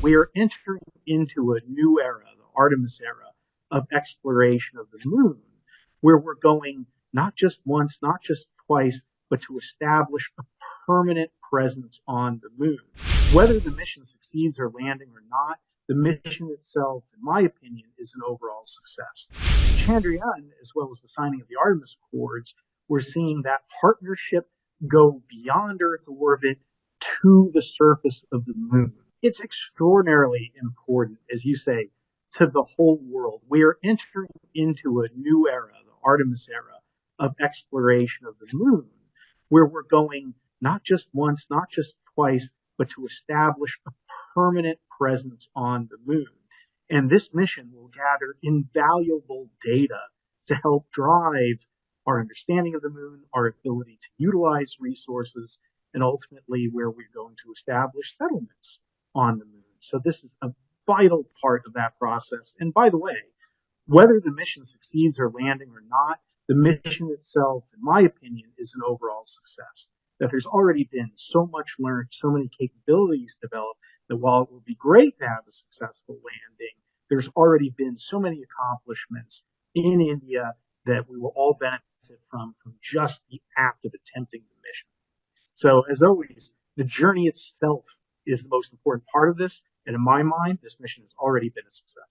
we are entering into a new era, the Artemis era, of exploration of the moon, where we're going not just once, not just twice, but to establish a permanent presence on the moon. Whether the mission succeeds or landing or not, the mission itself, in my opinion, is an overall success. Chandrayaan, as well as the signing of the Artemis Accords, we're seeing that partnership go beyond Earth orbit to the surface of the moon. It's extraordinarily important, as you say, to the whole world. We are entering into a new era, the Artemis era, of exploration of the moon, where we're going not just once, not just twice, but to establish a permanent presence on the moon. And this mission will gather invaluable data to help drive our understanding of the moon, our ability to utilize resources, and ultimately where we're going to establish settlements on the moon. So this is a vital part of that process. And by the way, whether the mission succeeds or landing or not, the mission itself, in my opinion, is an overall success. That there's already been so much learned, so many capabilities developed, that while it would be great to have a successful landing, there's already been so many accomplishments in India that we will all benefit from just the act of attempting the mission. So as always, the journey itself is the most important part of this. And in my mind, this mission has already been a success.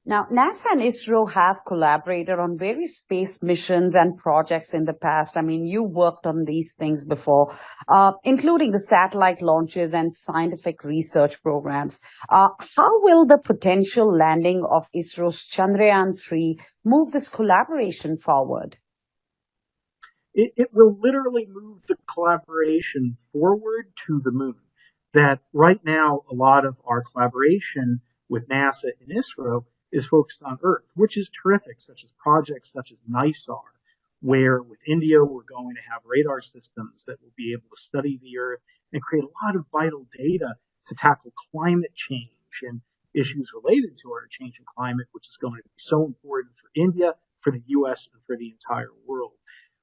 Now, NASA and ISRO have collaborated on various space missions and projects in the past. I mean, you worked on these things before, including the satellite launches and scientific research programs. How will the potential landing of ISRO's Chandrayaan-3 move this collaboration forward? It will literally move the collaboration forward to the moon. That right now, a lot of our collaboration with NASA and ISRO is focused on Earth, which is terrific, such as projects such as NISAR, where with India, we're going to have radar systems that will be able to study the Earth and create a lot of vital data to tackle climate change and issues related to our changing climate, which is going to be so important for India, for the US, and for the entire world.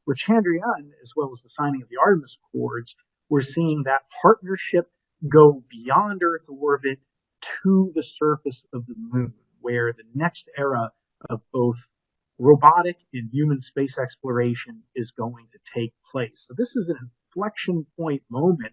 With Chandrayaan, as well as the signing of the Artemis Accords, we're seeing that partnership go beyond Earth orbit to the surface of the moon, where the next era of both robotic and human space exploration is going to take place. So this is an inflection point moment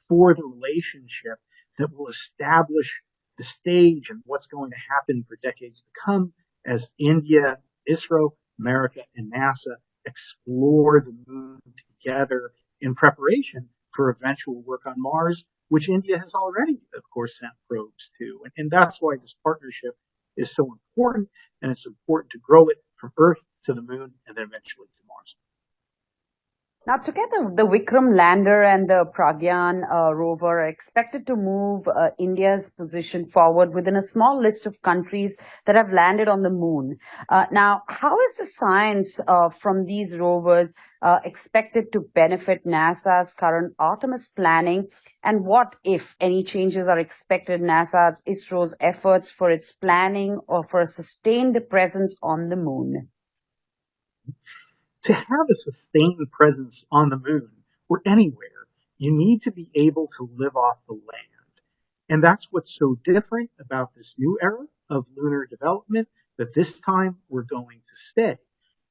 for the relationship that will establish the stage and what's going to happen for decades to come as India, ISRO, America, and NASA explore the moon together in preparation for eventual work on Mars, which India has already, of course, sent probes to. And that's why this partnership is so important, and it's important to grow it from Earth to the moon and then eventually to Mars. Now, together, the Vikram lander and the Pragyan rover are expected to move India's position forward within a small list of countries that have landed on the moon. Now, how is the science from these rovers expected to benefit NASA's current Artemis planning? And what, if any, changes are expected in NASA's ISRO's efforts for its planning or for a sustained presence on the moon? To have a sustained presence on the moon or anywhere, you need to be able to live off the land. And that's what's so different about this new era of lunar development, that this time we're going to stay.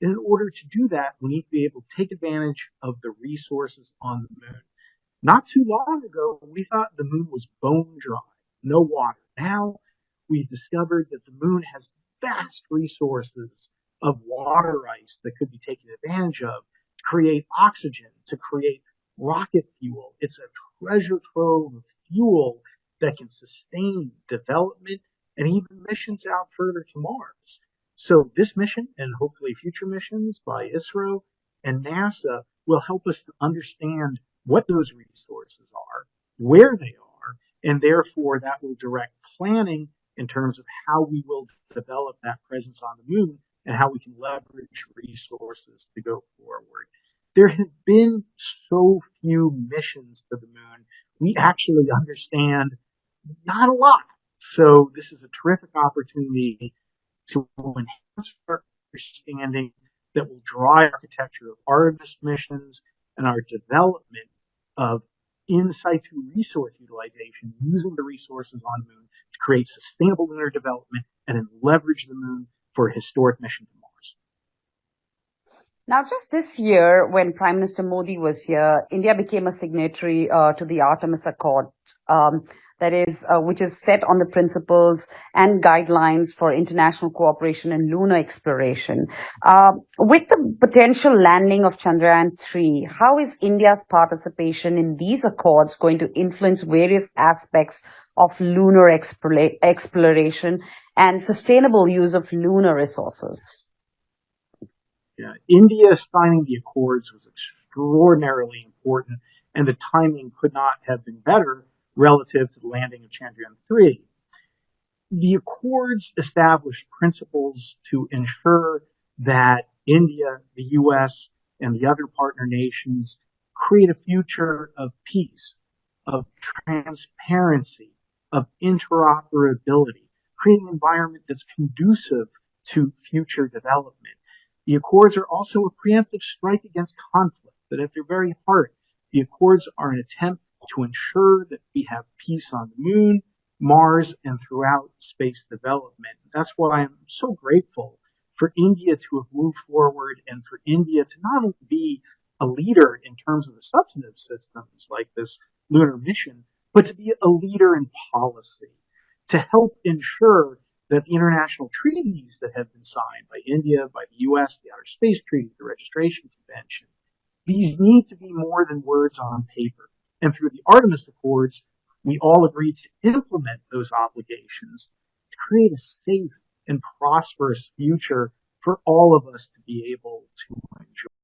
And in order to do that, we need to be able to take advantage of the resources on the moon. Not too long ago, we thought the moon was bone dry, no water. Now we've discovered that the moon has vast resources of water ice that could be taken advantage of to create oxygen, to create rocket fuel. It's a treasure trove of fuel that can sustain development and even missions out further to Mars. So this mission and hopefully future missions by ISRO and NASA will help us to understand what those resources are, where they are, and therefore that will direct planning in terms of how we will develop that presence on the moon and how we can leverage resources to go forward. There have been so few missions to the moon, we actually understand not a lot. So this is a terrific opportunity to enhance our understanding that will drive architecture of Artemis missions and our development of in situ resource utilization, using the resources on the moon to create sustainable lunar development and then leverage the moon for a historic mission to Mars. Now, just this year, when Prime Minister Modi was here, India became a signatory to the Artemis Accord, which is set on the principles and guidelines for international cooperation in lunar exploration. With the potential landing of Chandrayaan-3, how is India's participation in these accords going to influence various aspects of lunar exploration and sustainable use of lunar resources? Yeah, India signing the accords was extraordinarily important, and the timing could not have been better relative to the landing of Chandrayaan-3. The accords established principles to ensure that India, the US, and the other partner nations create a future of peace, of transparency, of interoperability, creating an environment that's conducive to future development. The accords are also a preemptive strike against conflict, that at their very heart, the accords are an attempt to ensure that we have peace on the moon, Mars, and throughout space development. That's why I'm so grateful for India to have moved forward and for India to not only be a leader in terms of the substantive systems like this lunar mission, but to be a leader in policy, to help ensure that the international treaties that have been signed by India, by the US, the Outer Space Treaty, the Registration Convention, these need to be more than words on paper. And through the Artemis Accords, we all agreed to implement those obligations to create a safe and prosperous future for all of us to be able to enjoy.